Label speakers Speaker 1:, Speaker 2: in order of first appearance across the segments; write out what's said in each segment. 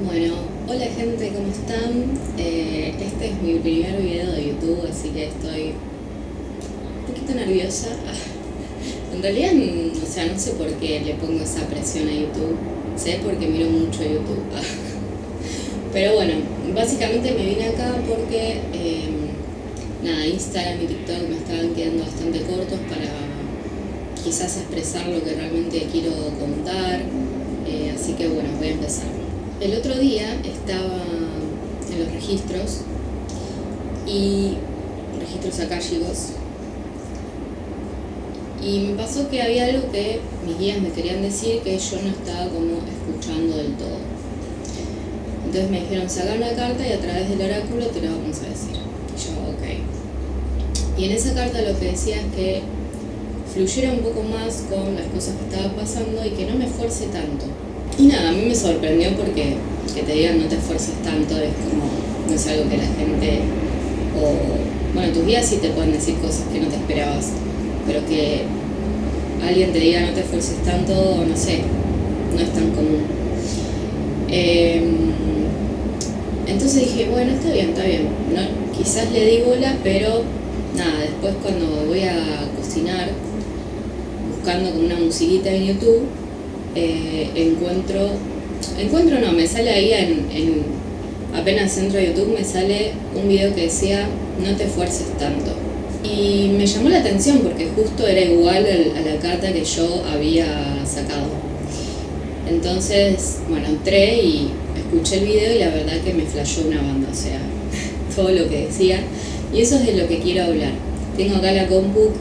Speaker 1: Bueno, hola gente, ¿cómo están? Este es mi primer video de YouTube, así que estoy un poquito nerviosa. En realidad, no sé por qué le pongo esa presión a YouTube. Sé porque miro mucho YouTube. Pero bueno, básicamente me vine acá porque Instagram y TikTok me estaban quedando bastante cortos para quizás expresar lo que realmente quiero contar. Así que bueno, voy a empezar. El otro día estaba en los registros akáshicos y me pasó que había algo que mis guías me querían decir que yo no estaba como escuchando del todo. Entonces me dijeron, saca una carta y a través del oráculo te lo vamos a decir. Y yo, ok. Y en esa carta lo que decía es que fluyera un poco más con las cosas que estaba pasando y que no me esfuerce tanto. Y nada, a mí me sorprendió porque que te digan no te esfuerces tanto es como, no es algo que la gente, bueno, tus guías sí te pueden decir cosas que no te esperabas, pero que alguien te diga no te esfuerces tanto, no sé, no es tan común. Entonces dije, bueno, está bien, no, quizás le di bola, pero nada, después cuando voy a cocinar, buscando con una musiquita en YouTube, me sale ahí apenas entro a YouTube, me sale un video que decía no te esfuerces tanto. Y me llamó la atención porque justo era igual a la carta que yo había sacado. Entonces, bueno, entré y escuché el video y la verdad que me flashó una banda, o sea, todo lo que decía. Y eso es de lo que quiero hablar. Tengo acá la compu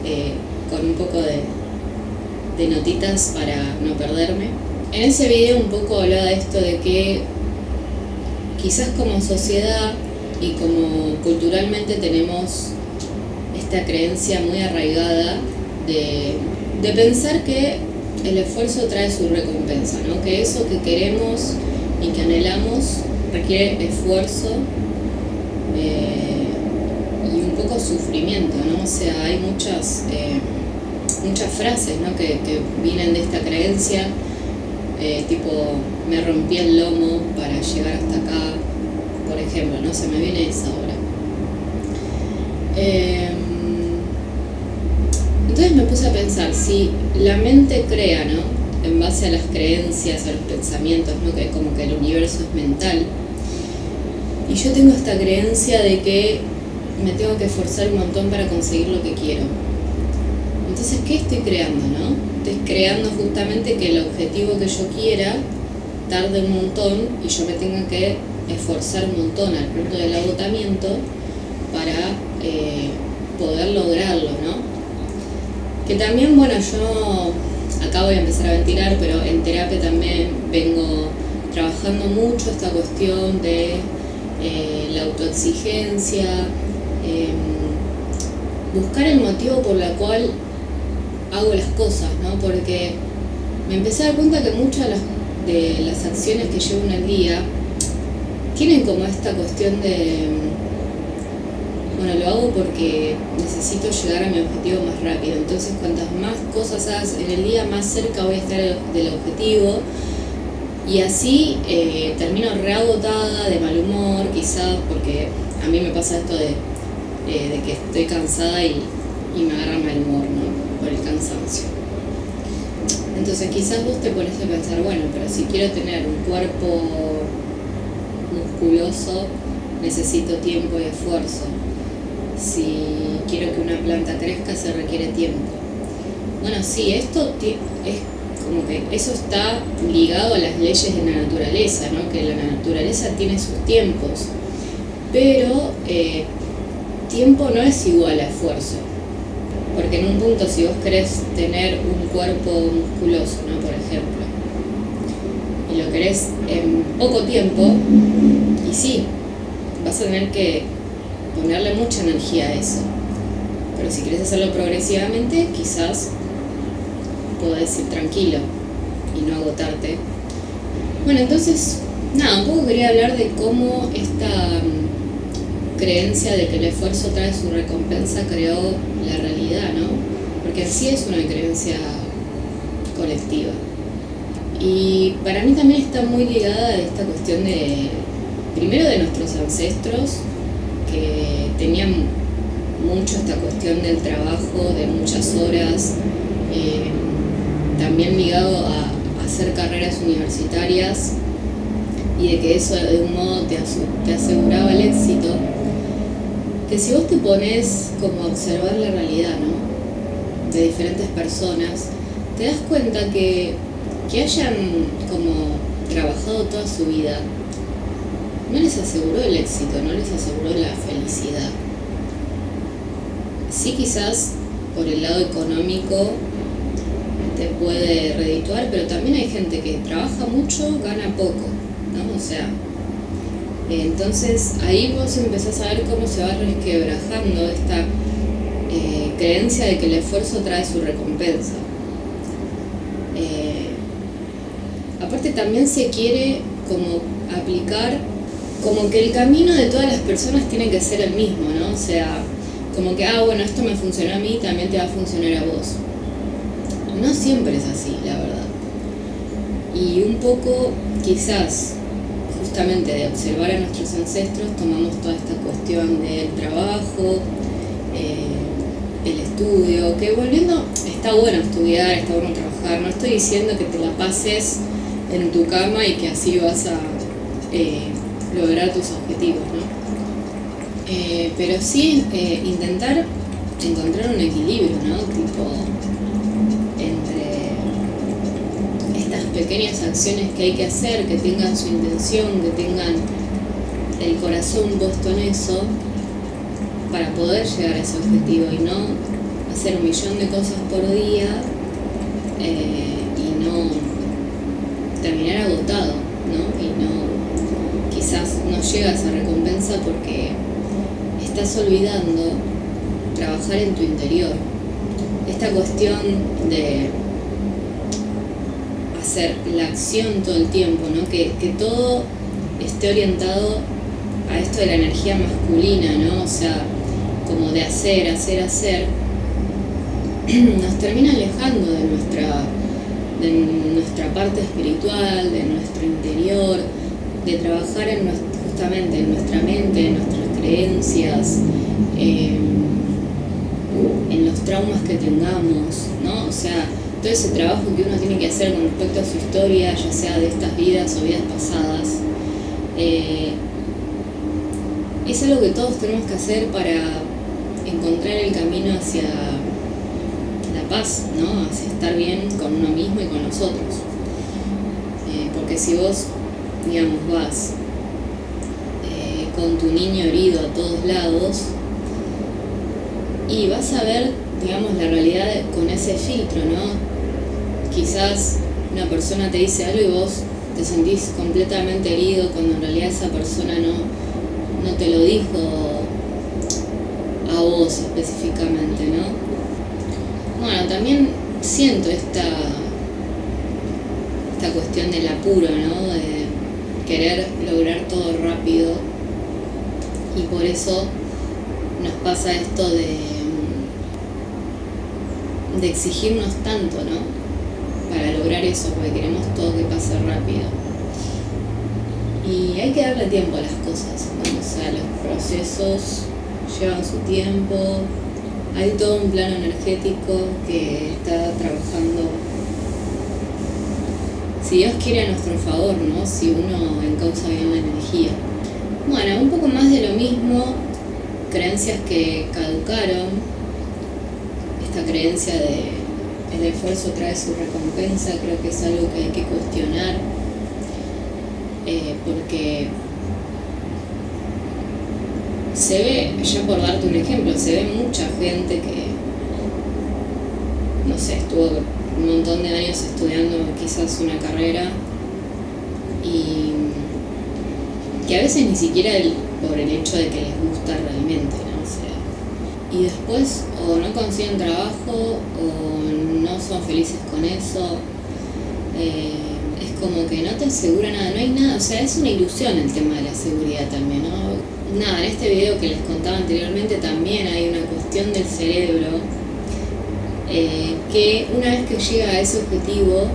Speaker 1: con un poco de notitas para no perderme. En ese video un poco hablaba de esto de que quizás como sociedad y como culturalmente tenemos esta creencia muy arraigada de pensar que el esfuerzo trae su recompensa, ¿no? Que eso que queremos y que anhelamos requiere esfuerzo y un poco sufrimiento, ¿no? O sea, hay muchas frases, ¿no? que vienen de esta creencia, tipo me rompí el lomo para llegar hasta acá, por ejemplo, ¿no? Se me viene esa ahora. Entonces me puse a pensar, si la mente crea, ¿no? En base a las creencias, a los pensamientos, ¿no? Que como que el universo es mental, y yo tengo esta creencia de que me tengo que esforzar un montón para conseguir lo que quiero. Entonces, ¿qué estoy creando, no? Estoy creando justamente que el objetivo que yo quiera tarde un montón y yo me tenga que esforzar un montón al punto del agotamiento para poder lograrlo, ¿no? Que también, bueno, yo acá voy a empezar a ventilar, pero en terapia también vengo trabajando mucho esta cuestión de la autoexigencia, buscar el motivo por el cual hago las cosas, ¿no? Porque me empecé a dar cuenta que muchas de las acciones que llevo en el día tienen como esta cuestión de, bueno, lo hago porque necesito llegar a mi objetivo más rápido. Entonces, cuantas más cosas hagas en el día, más cerca voy a estar del objetivo. Y así termino reagotada, de mal humor, quizás, porque a mí me pasa esto de que estoy cansada y me agarra mal humor, ¿no? Por el cansancio. Entonces quizás vos te pones a pensar, bueno, pero si quiero tener un cuerpo musculoso, necesito tiempo y esfuerzo. Si quiero que una planta crezca, se requiere tiempo. Bueno, sí, esto es como que eso está ligado a las leyes de la naturaleza, ¿no? Que la naturaleza tiene sus tiempos, pero tiempo no es igual a esfuerzo. Porque en un punto, si vos querés tener un cuerpo musculoso, ¿no? Por ejemplo, y lo querés en poco tiempo, y sí, vas a tener que ponerle mucha energía a eso. Pero si querés hacerlo progresivamente, quizás podés ir tranquilo y no agotarte. Bueno, entonces, nada, un poco quería hablar de cómo esta creencia de que el esfuerzo trae su recompensa creó la realidad, ¿no? Porque así es una creencia colectiva. Y para mí también está muy ligada a esta cuestión primero de nuestros ancestros, que tenían mucho esta cuestión del trabajo, de muchas horas, también ligado a hacer carreras universitarias, y de que eso de un modo te aseguraba el éxito, que si vos te pones como a observar la realidad, ¿no?, de diferentes personas, te das cuenta que hayan como trabajado toda su vida no les aseguró el éxito, no les aseguró la felicidad. Sí, quizás por el lado económico te puede redituar, pero también hay gente que trabaja mucho, gana poco, ¿no? O sea, entonces ahí vos empezás a ver cómo se va resquebrajando esta creencia de que el esfuerzo trae su recompensa. Aparte también se quiere como aplicar como que el camino de todas las personas tiene que ser el mismo, ¿no? O sea, como que, bueno, esto me funcionó a mí, también te va a funcionar a vos. No siempre es así, la verdad. Y un poco, quizás, justamente de observar a nuestros ancestros, tomamos toda esta cuestión del trabajo, el estudio, que volviendo, está bueno estudiar, está bueno trabajar, no estoy diciendo que te la pases en tu cama y que así vas a lograr tus objetivos, ¿no? Pero sí intentar encontrar un equilibrio, ¿no? Tipo, entre estas pequeñas acciones que hay que hacer, que tengan su intención, que tengan el corazón puesto en eso, para poder llegar a ese objetivo y no hacer 1.000.000 de cosas por día y no terminar agotado, ¿no? Y no, quizás no llega a esa recompensa porque estás olvidando trabajar en tu interior. Esta cuestión de hacer la acción todo el tiempo, ¿no? Que todo esté orientado a esto de la energía masculina, ¿no? O sea, como de hacer, nos termina alejando de nuestra parte espiritual, de nuestro interior, de trabajar justamente en nuestra mente, en nuestras creencias, en los traumas que tengamos, ¿no? O sea, todo ese trabajo que uno tiene que hacer con respecto a su historia, ya sea de estas vidas o vidas pasadas, es algo que todos tenemos que hacer para encontrar el camino hacia la paz, ¿no? Hacia estar bien con uno mismo y con los otros. Porque si vos, digamos, vas con tu niño herido a todos lados y vas a ver, digamos, la realidad con ese filtro, ¿no? Quizás una persona te dice algo y vos te sentís completamente herido cuando en realidad esa persona no te lo dijo a vos específicamente, ¿no? Bueno, también siento esta cuestión del apuro, ¿no? De querer lograr todo rápido, y por eso nos pasa esto de exigirnos tanto, ¿no? Para lograr eso, porque queremos todo que pase rápido. Y hay que darle tiempo a las cosas, ¿no? O sea, los procesos llevan su tiempo, hay todo un plano energético que está trabajando, si Dios quiere, a nuestro favor, ¿no? Si uno encausa bien la energía. Bueno, un poco más de lo mismo, creencias que caducaron, esta creencia de el esfuerzo trae su recompensa, creo que es algo que hay que cuestionar, porque se ve, ya por darte un ejemplo, se ve mucha gente que, no sé, estuvo un montón de años estudiando quizás una carrera y que a veces ni siquiera por el hecho de que les gusta realmente, ¿no? O sea, y después o no consiguen trabajo o no son felices con eso. Es como que no te asegura nada, no hay nada, o sea, es una ilusión el tema de la seguridad también, ¿no? Nada, en este video que les contaba anteriormente también hay una cuestión del cerebro que una vez que llega a ese objetivo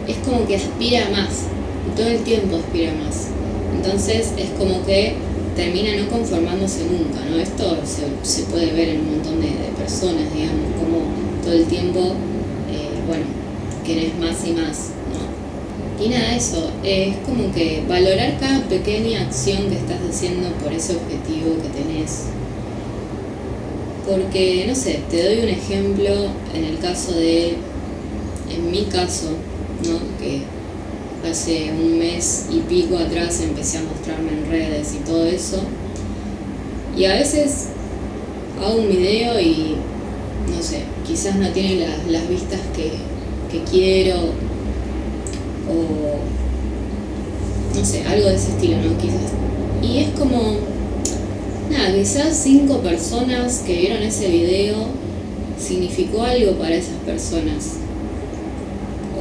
Speaker 1: es como que aspira más, y todo el tiempo aspira más. Entonces es como que termina no conformándose nunca, ¿no? Esto se puede ver en un montón de personas, digamos, como todo el tiempo, bueno, querés más y más, ¿no? Y nada, eso, es como que valorar cada pequeña acción que estás haciendo por ese objetivo que tenés. Porque, no sé, te doy un ejemplo en mi caso, ¿no? Que hace un mes y pico atrás empecé a mostrarme en redes y todo eso. Y a veces hago un video y, no sé, quizás no tiene las vistas que quiero, o no sé, algo de ese estilo, ¿no? Quizás. Y es como, nada, quizás 5 personas que vieron ese video significó algo para esas personas.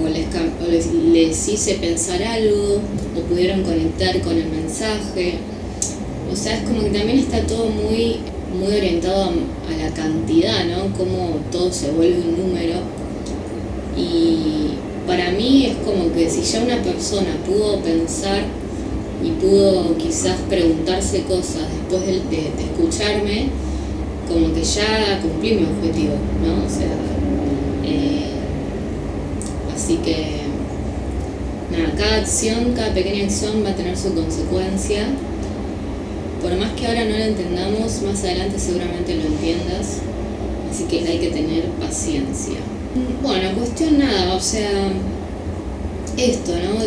Speaker 1: O les hice pensar algo, o pudieron conectar con el mensaje. O sea, es como que también está todo muy orientado a la cantidad, ¿no? Como todo se vuelve un número. Y para mí es como que si ya una persona pudo pensar y pudo quizás preguntarse cosas después de escucharme, como que ya cumplí mi objetivo, ¿no? O sea, así que nada, cada pequeña acción va a tener su consecuencia. Por más que ahora no lo entendamos, más adelante seguramente lo entiendas. Así que hay que tener paciencia. Bueno, cuestión nada, o sea, esto, ¿no?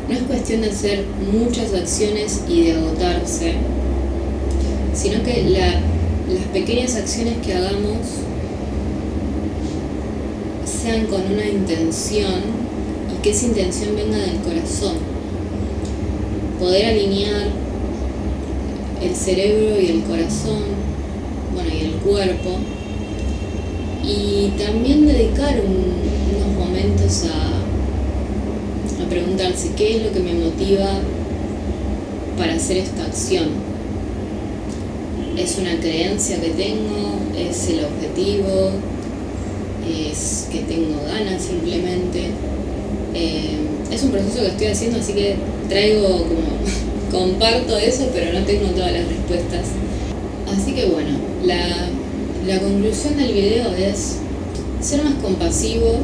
Speaker 1: No es cuestión de hacer muchas acciones y de agotarse, sino que las pequeñas acciones que hagamos sean con una intención y que esa intención venga del corazón. Poder alinear el cerebro y el corazón, bueno, y el cuerpo, y también dedicar unos momentos a preguntarse qué es lo que me motiva para hacer esta acción. ¿Es una creencia que tengo? ¿Es el objetivo? ¿Es que tengo ganas simplemente? Es un proceso que estoy haciendo, así que comparto eso, pero no tengo todas las respuestas. Así que bueno, la conclusión del video es ser más compasivo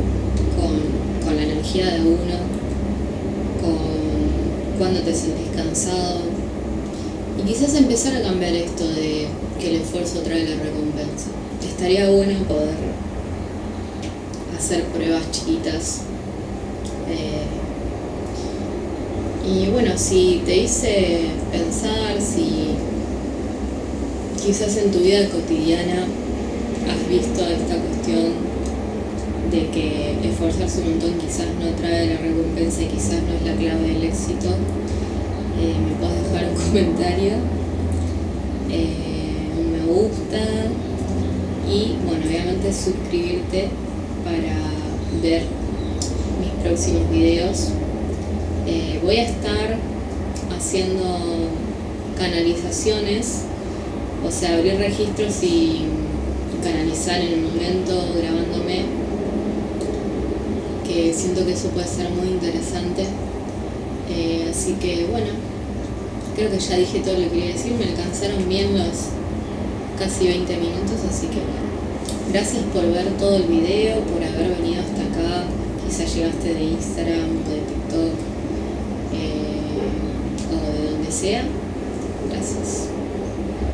Speaker 1: con la energía de uno, con cuando te sentís cansado, y quizás empezar a cambiar esto de que el esfuerzo trae la recompensa. Estaría bueno poder hacer pruebas chiquitas. Y bueno, si te hice pensar, si quizás en tu vida cotidiana has visto esta cuestión de que esforzarse un montón quizás no trae la recompensa y quizás no es la clave del éxito, me puedes dejar un comentario, un me gusta, y bueno, obviamente suscribirte para ver mis próximos videos. Voy a estar haciendo canalizaciones, o sea, abrir registros y canalizar en el momento grabándome, que siento que eso puede ser muy interesante. Así que bueno, creo que ya dije todo lo que quería decir, me alcanzaron bien los casi 20 minutos, así que bueno, gracias por ver todo el video, por haber venido hasta acá. Quizás llegaste de Instagram o de TikTok, o de donde sea. Gracias.